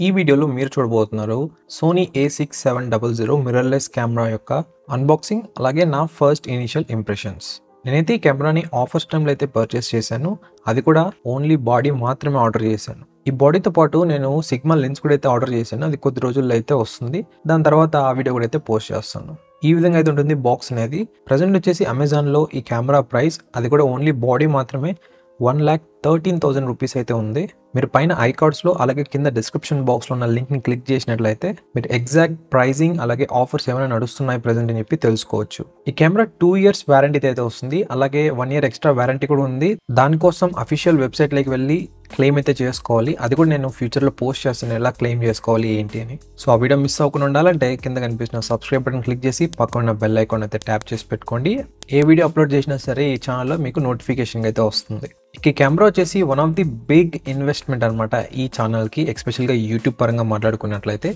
ఈ వీడియోలో మీరు చూడబోతున్నారు సోనీ A6700 మిర్రర్లెస్ కెమెరా యొక్క అన్బాక్సింగ్ అలాగే నా ఫస్ట్ ఇనిషియల్ ఇంప్రెషన్స్. నేనైతే ఈ కెమెరాని ఆఫర్స్ టైంలో అయితే పర్చేస్ చేశాను. అది కూడా ఓన్లీ బాడీ మాత్రమే ఆర్డర్ చేశాను. ఈ బాడీతో పాటు నేను సిగ్మా లెన్స్ కూడా అయితే ఆర్డర్ చేశాను. అది కొద్ది రోజుల్లో అయితే వస్తుంది. దాని తర్వాత ఆ వీడియో కూడా అయితే పోస్ట్ చేస్తాను. ఈ విధంగా అయితే ఉంటుంది బాక్స్ అనేది. ప్రజెంట్ వచ్చేసి అమెజాన్లో ఈ కెమెరా ప్రైస్ అది కూడా ఓన్లీ బాడీ మాత్రమే 1,13,000 రూపీస్ అయితే ఉంది. మీరు పైన ఐకార్డ్స్లో అలాగే కింద డిస్క్రిప్షన్ బాక్స్లో ఉన్న లింక్ని క్లిక్ చేసినట్లయితే మీరు ఎగ్జాక్ట్ ప్రైజింగ్ అలాగే ఆఫర్స్ ఏమైనా నడుస్తున్నాయి ప్రజెంట్ అని చెప్పి తెలుసుకోవచ్చు. ఈ కెమెరా 2 years వారంటీ అయితే వస్తుంది. అలాగే 1 year ఎక్స్ట్రా వారంటీ కూడా ఉంది. దానికోసం అఫీషియల్ వెబ్సైట్లోకి వెళ్ళి క్లెయిమ్ అయితే చేసుకోవాలి. అది కూడా నేను ఫ్యూచర్లో పోస్ట్ చేస్తాను ఎలా క్లెయిమ్ చేసుకోవాలి ఏంటి అని. సో ఆ వీడియో మిస్ అవ్వకుండా ఉండాలంటే కింద కనిపిస్తున్న సబ్స్క్రైబ్ బటన్ క్లిక్ చేసి పక్కన ఉన్న బెల్ ఐకాన్ అయితే ట్యాప్ చేసి పెట్టుకోండి. ఏ వీడియో అప్లోడ్ చేసినా సరే ఈ ఛానల్లో మీకు నోటిఫికేషన్ అయితే వస్తుంది. ఈ కెమెరా వచ్చేసి one of the big investment అనమాట ఈ ఛానల్కి, ఎస్పెషల్గా యూట్యూబ్ పరంగా మాట్లాడుకున్నట్లయితే.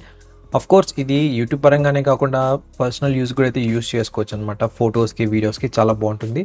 కోర్స్ ఇది యూట్యూబ్ పరంగానే కాకుండా పర్సనల్ యూస్ కూడా అయితే యూస్ చేసుకోవచ్చు అనమాట. ఫొటోస్కి వీడియోస్కి చాలా బాగుంటుంది.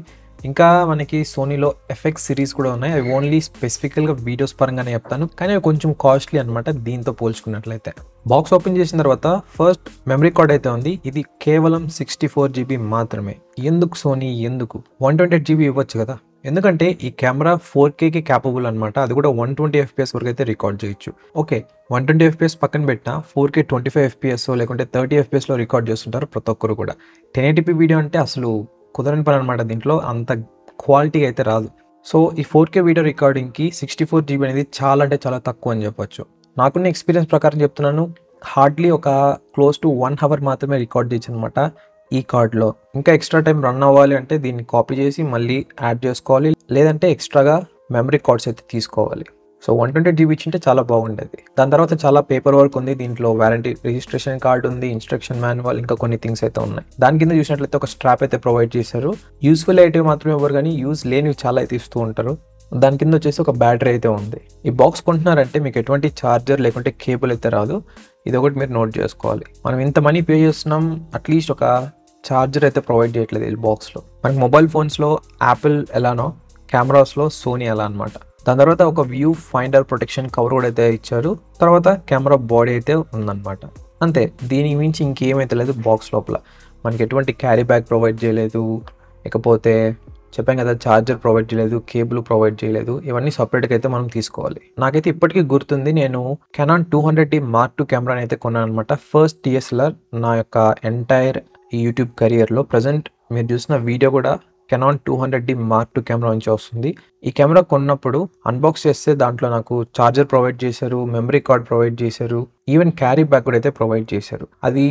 ఇంకా మనకి సోనీలో ఎఫెక్ట్స్ సిరీస్ కూడా ఉన్నాయి. అవి ఓన్లీ స్పెసిఫికల్గా వీడియోస్ పరంగానే చెప్తాను, కానీ అవి కొంచెం కాస్ట్లీ అనమాట దీంతో పోల్చుకున్నట్లయితే. బాక్స్ ఓపెన్ చేసిన తర్వాత ఫస్ట్ మెమరీ కార్డ్ అయితే ఉంది. ఇది కేవలం 64 GB మాత్రమే. ఎందుకు సోనీ, ఎందుకు 128 GB ఇవ్వచ్చు కదా? ఎందుకంటే ఈ కెమెరా 4Kకి క్యాపబుల్ అనమాట. అది కూడా 120 FPS వరకు అయితే రికార్డ్ చేయొచ్చు. ఓకే, 120 FPS పక్కన పెట్టినా 4K 25 FPS లేకుంటే 30 FPSలో రికార్డ్ చేస్తుంటారు ప్రతి ఒక్కరు కూడా. 1080p వీడియో అంటే అసలు కుదరని పని అనమాట. దీంట్లో అంత క్వాలిటీ అయితే రాదు. సో ఈ 4K వీడియో రికార్డింగ్కి 64 GB అనేది చాలా అంటే చాలా తక్కువ అని చెప్పొచ్చు. నాకున్న ఎక్స్పీరియన్స్ ప్రకారం చెప్తున్నాను, హార్డ్లీ ఒక క్లోజ్ టు 1 hour మాత్రమే రికార్డ్ చేయొచ్చు అనమాట ఈ కార్డ్లో. ఇంకా ఎక్స్ట్రా టైం రన్ అవ్వాలి అంటే దీన్ని కాపీ చేసి మళ్ళీ యాడ్ చేసుకోవాలి, లేదంటే ఎక్స్ట్రాగా మెమరీ కార్డ్స్ అయితే తీసుకోవాలి. సో 128 GB ఇచ్చింటే చాలా బాగుండేది. దాని తర్వాత చాలా పేపర్ వర్క్ ఉంది. దీంట్లో వారంటీ రిజిస్ట్రేషన్ కార్డ్ ఉంది, ఇన్స్ట్రక్షన్ మాన్యువల్, ఇంకా కొన్ని థింగ్స్ అయితే ఉన్నాయి. దాని కింద చూసినట్లయితే ఒక స్ట్రాప్ అయితే ప్రొవైడ్ చేశారు. యూస్ఫుల్ అయితే మాత్రమే ఇవ్వరు, కానీ యూస్ లేనివి చాలా అయితే ఇస్తూ ఉంటారు. దాని కింద వచ్చేసి ఒక బ్యాటరీ అయితే ఉంది. ఈ బాక్స్ కొంటున్నారంటే మీకు ఎటువంటి ఛార్జర్ లేకుంటే కేబుల్ అయితే రాదు. ఇది ఒకటి మీరు నోట్ చేసుకోవాలి. మనం ఇంత మనీ పే చేస్తున్నాం, అట్లీస్ట్ ఒక ఛార్జర్ అయితే ప్రొవైడ్ చేయట్లేదు ఈ బాక్స్లో. మనకి మొబైల్ ఫోన్స్లో యాపిల్ ఎలానో కెమెరాస్లో సోనీ ఎలా అనమాట. దాని తర్వాత ఒక వ్యూ ఫైండర్ ప్రొటెక్షన్ కవర్ కూడా అయితే ఇచ్చారు. తర్వాత కెమెరా బాడీ అయితే ఉందన్నమాట. అంతే, దీనికి మించి ఇంకేమైతే లేదు బాక్స్ లోపల. మనకి ఎటువంటి క్యారీ బ్యాగ్ ప్రొవైడ్ చేయలేదు, ఇకపోతే చెప్పాం కదా ఛార్జర్ ప్రొవైడ్ చేయలేదు, కేబుల్ ప్రొవైడ్ చేయలేదు. ఇవన్నీ సపరేట్గా అయితే మనం తీసుకోవాలి. నాకైతే ఇప్పటికీ గుర్తుంది, నేను కెనాన్ 200D Mark II కెమెరాని అయితే కొన్నాను అనమాట. ఫస్ట్ DSLR నా యొక్క ఎంటైర్ యూట్యూబ్ కెరియర్లో. ప్రజెంట్ మీరు చూసిన వీడియో కూడా Canon 200D Mark II camera నుంచి వస్తుంది. ఈ కెమెరా కొన్నప్పుడు అన్బాక్స్ చేస్తే దాంట్లో నాకు ఛార్జర్ ప్రొవైడ్ చేశారు, మెమరీ కార్డ్ ప్రొవైడ్ చేశారు, ఈవెన్ క్యారీ బ్యాగ్ కూడా అయితే ప్రొవైడ్ చేశారు. అది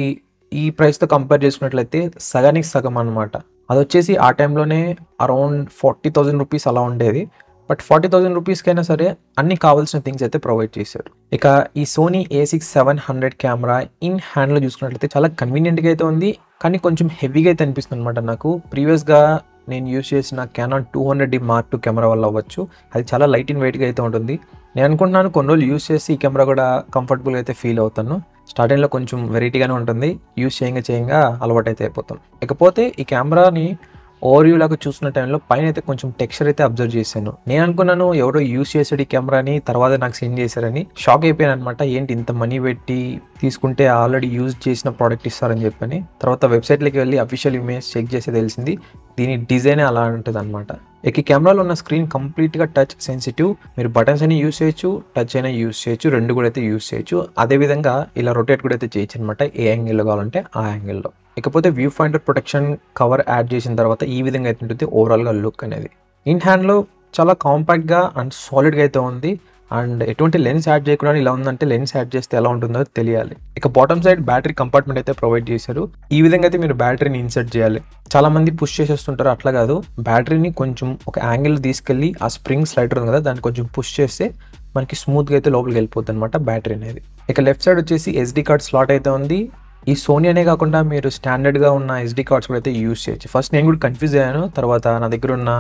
ఈ ప్రైస్తో కంపేర్ చేసుకున్నట్లయితే సగానికి సగం అనమాట. అది వచ్చేసి ఆ టైంలోనే అరౌండ్ 40,000 రూపీస్ అలా ఉండేది. బట్ 40,000 రూపీస్కైనా సరే అన్ని కావాల్సిన థింగ్స్ అయితే ప్రొవైడ్ చేశారు. ఇక ఈ సోనీ A6700 కెమెరా ఇన్ హ్యాండ్లో చూసుకున్నట్లయితే చాలా కన్వీనియంట్గా అయితే ఉంది, కానీ కొంచెం హెవీగా అయితే అనిపిస్తుంది అనమాట నాకు. ప్రీవియస్గా నేను యూజ్ చేసిన Canon 200D Mark II camera వల్ల అవ్వచ్చు, అది చాలా లైట్ ఇన్ వెయిట్గా అయితే ఉంటుంది. నేను అనుకుంటున్నాను కొన్ని రోజులు యూజ్ చేసి ఈ కెమెరా కూడా కంఫర్టబుల్గా అయితే ఫీల్ అవుతాను. స్టార్టింగ్లో కొంచెం వెరైటీగానే ఉంటుంది, యూజ్ చేయంగా అలవాటు అయితే అయిపోతాం. ఇకపోతే ఈ కెమెరాని ఓవర్వ్యూ లాగా చూసిన టైంలో పైన అయితే కొంచెం టెక్స్చర్ అయితే అబ్జర్వ్ చేశాను. నేను అనుకున్నాను ఎవరో యూజ్ చేసాడు ఈ కెమెరాని, తర్వాత నాకు సెండ్ చేశారని. షాక్ అయిపోయాను అనమాట. ఏంటి ఇంత మనీ పెట్టి తీసుకుంటే ఆల్రెడీ యూజ్ చేసిన ప్రోడక్ట్ ఇస్తారని చెప్పని. తర్వాత వెబ్సైట్లోకి వెళ్ళి అఫీషియల్ ఇమేజ్ చెక్ చేసి తెలిసింది దీని డిజైనే అలా ఉంటుంది అనమాట. ఇక ఈ కెమెరాలో ఉన్న స్క్రీన్ కంప్లీట్గా టచ్ సెన్సిటివ్. మీరు బటన్స్ అయినా యూస్ చేయొచ్చు, టచ్ అయినా యూస్ చేయొచ్చు, రెండు కూడా అయితే యూస్ చేయొచ్చు. అదేవిధంగా ఇలా రొటేట్ కూడా అయితే చేయొచ్చు అనమాట, ఏ యాంగిల్లో కావాలంటే ఆ యాంగిల్లో. ఇకపోతే view finder protection cover add చేసిన తర్వాత ఈ విధంగా అయితే ఉంటుంది ఓవరాల్గా లుక్ అనేది. ఇన్ హ్యాండ్లో చాలా కాంపాక్ట్గా అండ్ సాలిడ్గా అయితే ఉంది. అండ్ ఎటువంటి లెన్స్ యాడ్ చేయకుండా ఇలా ఉందంటే లెన్స్ యాడ్ చేస్తే ఎలా ఉంటుందో తెలియాలి. ఇక బాటమ్ సైడ్ బ్యాటరీ కంపార్ట్మెంట్ అయితే ప్రొవైడ్ చేశారు. ఈ విధంగా అయితే మీరు బ్యాటరీని ఇన్సర్ట్ చేయాలి. చాలా మంది పుష్ చేసేస్తుంటారు, అట్లా కాదు. బ్యాటరీని కొంచెం ఒక యాంగిల్ తీసుకెళ్ళి ఆ స్ప్రింగ్ స్లైడర్ ఉంది కదా దాన్ని కొంచెం పుష్ చేస్తే మనకి స్మూత్గా అయితే లోపలికి వెళ్ళిపోతుంది అనమాట బ్యాటరీ అనేది. ఇక లెఫ్ట్ సైడ్ వచ్చేసి SD కార్డ్ స్లాట్ అయితే ఉంది. ఈ సోనీ అనే కాకుండా మీరు స్టాండర్డ్గా ఉన్న SD కార్డ్స్ కూడా అయితే యూస్ చేయొచ్చు. ఫస్ట్ నేను కూడా కన్ఫ్యూజ్ అయ్యాను, తర్వాత నా దగ్గర ఉన్న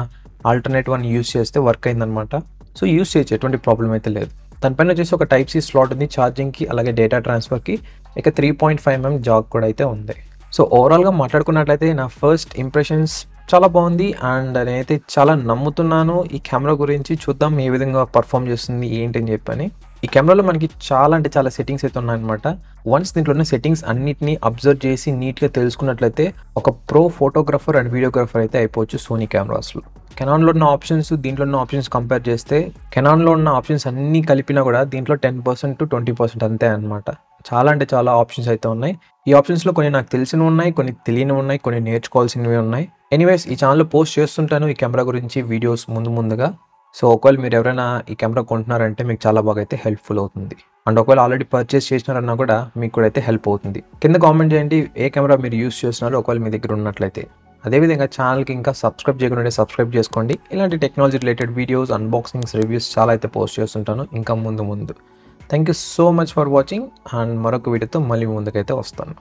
ఆల్టర్నేట్ వన్ యూస్ చేస్తే వర్క్ అయిందనమాట. సో యూస్ చేయొచ్చు, ఎటువంటి ప్రాబ్లం అయితే లేదు. దానిపైన వచ్చేసి ఒక Type-C స్లాట్ ఉంది ఛార్జింగ్కి అలాగే డేటా ట్రాన్స్ఫర్కి. ఇక 3.5mm జాక్ కూడా అయితే ఉంది. సో ఓవరాల్గా మాట్లాడుకున్నట్లయితే నా ఫస్ట్ ఇంప్రెషన్స్ చాలా బాగుంది. అండ్ నేనైతే చాలా నమ్ముతున్నాను ఈ కెమెరా గురించి. చూద్దాం ఏ విధంగా పర్ఫామ్ చేస్తుంది ఏంటి అని చెప్పని. ఈ కెమెరాలో మనకి చాలా అంటే చాలా సెట్టింగ్స్ అయితే ఉన్నాయన్నమాట. వన్స్ దీంట్లో ఉన్న సెట్టింగ్స్ అన్నిటిని అబ్జర్వ్ చేసి నీట్గా తెలుసుకున్నట్లయితే ఒక ప్రో ఫోటోగ్రాఫర్ అండ్ వీడియోగ్రాఫర్ అయితే అయిపోవచ్చు సోనీ కెమెరాస్లో. కెనాన్లో ఉన్న ఆప్షన్స్ దీంట్లో ఉన్న ఆప్షన్స్ కంపేర్ చేస్తే కెనాన్లో ఉన్న ఆప్షన్స్ అన్నీ కలిపినా కూడా దీంట్లో 10% to 20% అంతే అనమాట. చాలా అంటే చాలా ఆప్షన్స్ అయితే ఉన్నాయి. ఈ ఆప్షన్స్లో కొన్ని నాకు తెలిసినవి ఉన్నాయి, కొన్ని తెలియనివి ఉన్నాయి, కొన్ని నేర్చుకోవాల్సినవి ఉన్నాయి. ఎనీవేస్ ఈ ఛానల్లో పోస్ట్ చేస్తుంటాను ఈ కెమెరా గురించి వీడియోస్ ముందుగా. సో ఒకవేళ మీరు ఎవరైనా ఈ కెమెరా కొంటున్నారంటే మీకు చాలా బాగా అయితే హెల్ప్ఫుల్ అవుతుంది. అండ్ ఒకవేళ ఆల్రెడీ పర్చేస్ చేసినారన్నా కూడా మీకు కూడా అయితే హెల్ప్ అవుతుంది. కింద కామెంట్ చేయండి ఏ కెమెరా మీరు యూస్ చేస్తున్నారో ఒకవేళ మీ దగ్గర ఉన్నట్లయితే. అదేవిధంగా ఛానల్కి ఇంకా సబ్స్క్రైబ్ చేయకుండా సబ్స్క్రైబ్ చేసుకోండి. ఇలాంటి technology related videos, unboxings, reviews చాలా అయితే పోస్ట్ చేస్తుంటాను ఇంకా ముందు. Thank you so much for watching and మరొక వీడియోతో మళ్ళీ ముందుకైతే వస్తాను.